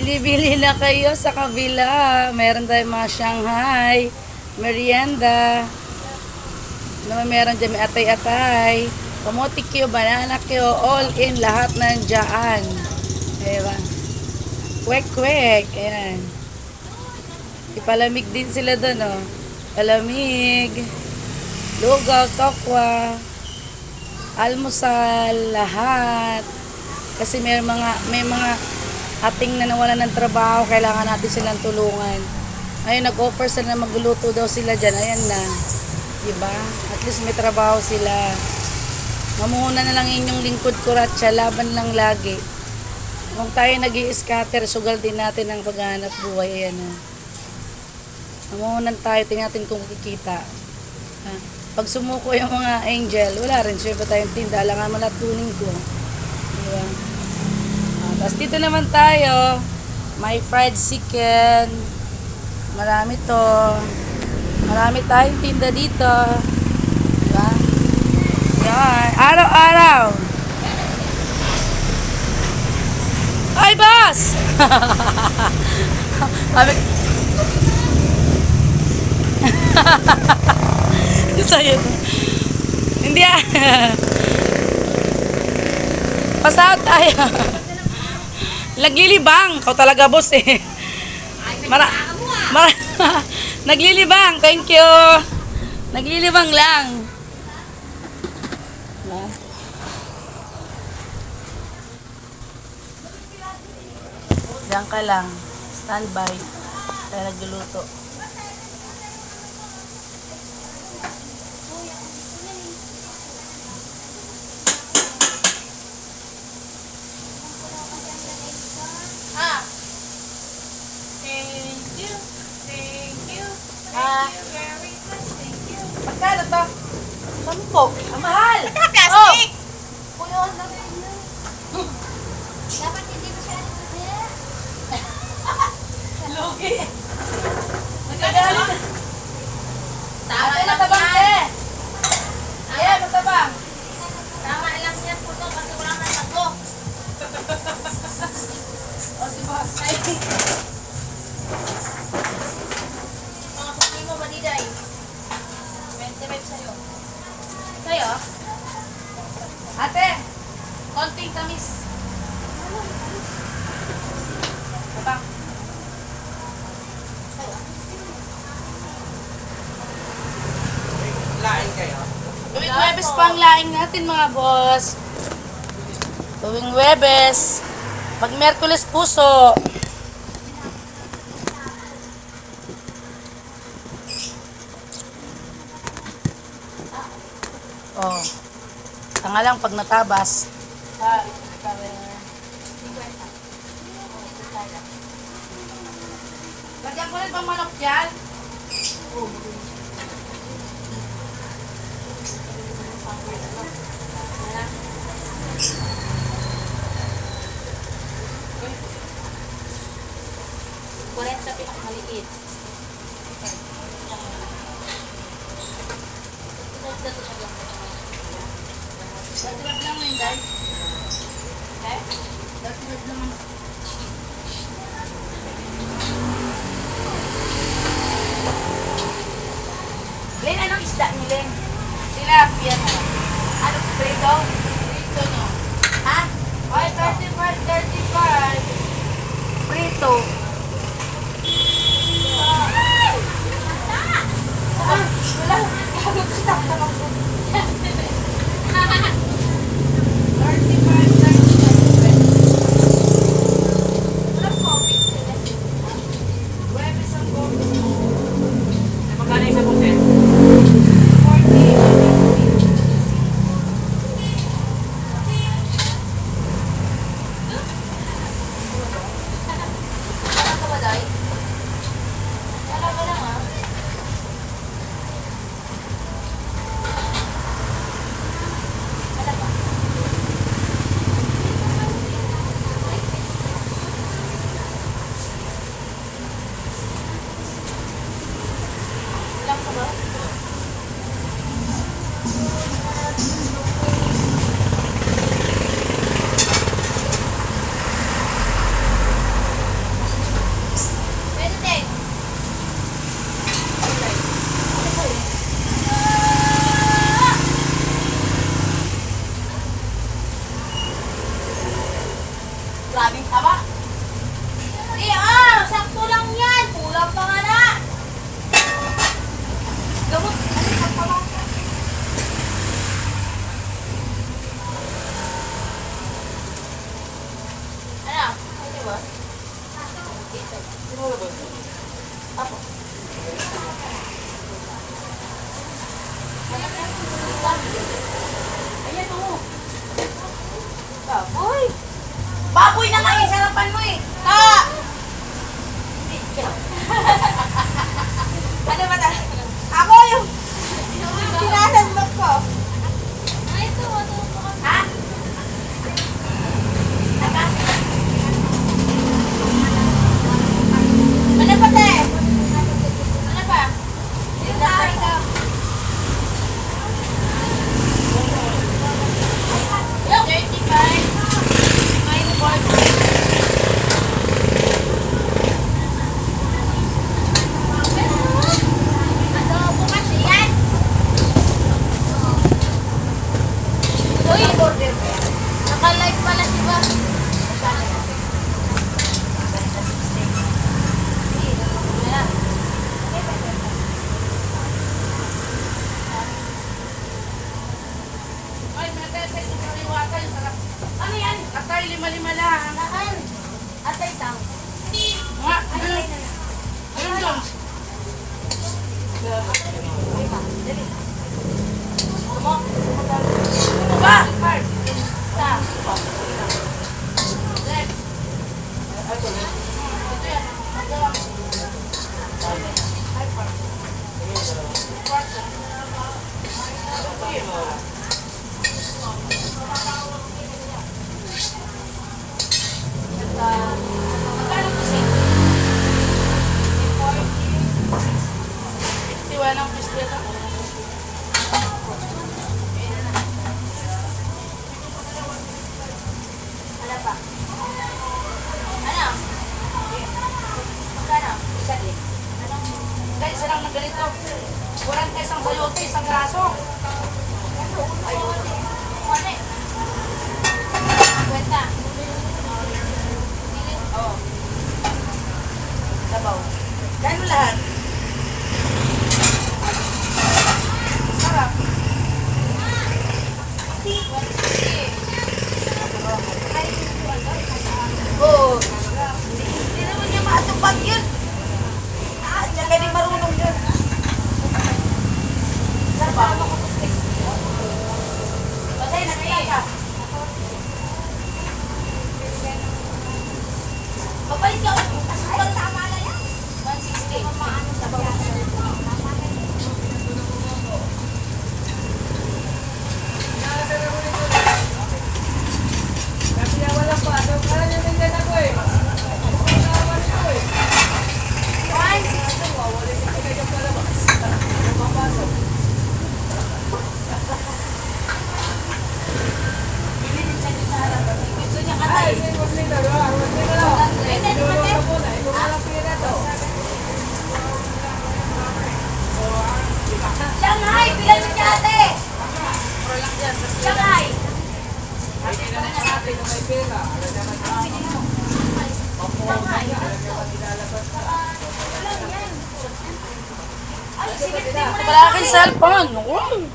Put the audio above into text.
Bili-bili na kayo sa kabila. Meron tayong mga Shanghai, merienda. Naman meron dyan, may atay-atay. Kamote Q, banana Q, all in, lahat nandiyan. Diba? Kwek-kwek. Ayan. Ipalamig din sila doon, oh. Palamig. Lugaw, tokwa. Almusal, lahat. Kasi may mga ating na nawalan ng trabaho, kailangan natin silang tulungan. Ayun, nag-offer sila na magluluto daw sila dyan. Ayan na. Diba? At least may trabaho sila. Mamuhuna na lang inyong lingkod kuratsa, laban lang lagi. Kung tayo nag-i-scatter, sugal din natin ang paghahanap buhay. Ayan na. Mamuhunan tayo, tingnan natin kung kikita. Ha? Pag sumuko yung mga angel, wala rin siya ba tayong tinda, alangan malatunin ko. Diba? Tapos dito naman tayo, may fried chicken. Marami to. Marami tayong tinda dito. Diba? Yan. Araw-araw. Ay, boss! Sa'yo. Hindi ah. Pasahod tayo. Naglilibang. Kau talaga, boss eh. Naglilibang. Thank you. Naglilibang lang. Diyan ka lang. Standby. Tayo nagluluto. Magkano to? 10. Ang mahal! Plastic! Puno na rin na. Dapat hindi mo siya Lugi. Nagkagalit. Tama Ate, lang matabang yan. te. Ayan, matabang. Tama lang yan po to kasi wala na tago. O si boss. Ay. Mga kukunin mo ba diday? 25 sa'yo. Sa'yo? Ate, konting tamis. Matabang. Lain kayo? Tuwing Webes pa ang laing natin mga boss. Tuwing Webes. Pag Merkules puso. Oh. Tanga lang pag natabas. Lagyan ko rin pang manok dyan. Kurenta pinakamaliit. Dagdag lang yun, guys. Okay? Dagdag naman. Len, anong isda ni Len? Tilapia na. Ano, prito? Prito, no? Ha? Ay, 35, 35. Prito. Wala. Stop na lang po. 'Magkano isa po, sir? boss? Apo. Ayan o. Baboy. Baboy na nga yung sarapan mo eh. Ano ba ta? Ako yung sinasandok ko. Ay, ito. Ha? Naka? Ano pa te? Ano pa? Yung 35. May board. Adobo kasi yan. Uy, order pa yan. Naka-live pala si ba? Ay, nagkakasya ng kariwata yung sarap. Ano yan? Atay, lima-lima lang. Saan? Atay tang. Nga, ayun lang. Ano ba? Mark. Sa. Next. Ito yan. Magdawang. Ay, Mark. Magkano kasi? 51 ang pislet ako. Ano pa? Ano? Magkano? Isa din. Dahil isa lang na ganito. 40 isang sayote, isang graso. Kuwane. Kwenta. Oo. Sabaw. Gano lahat? Sarap. 160. Oo. Hindi naman niya maatupag yun. At siya galing marunong yun. Sabaw. Patay na kaya. Babalik ka. Ay, tama na yan. 160. Sabaw. Gusto niya katay. Shanghai, bilang mo siya ate. Shanghai. Ay, sige, Wala aking cellphone. Wow.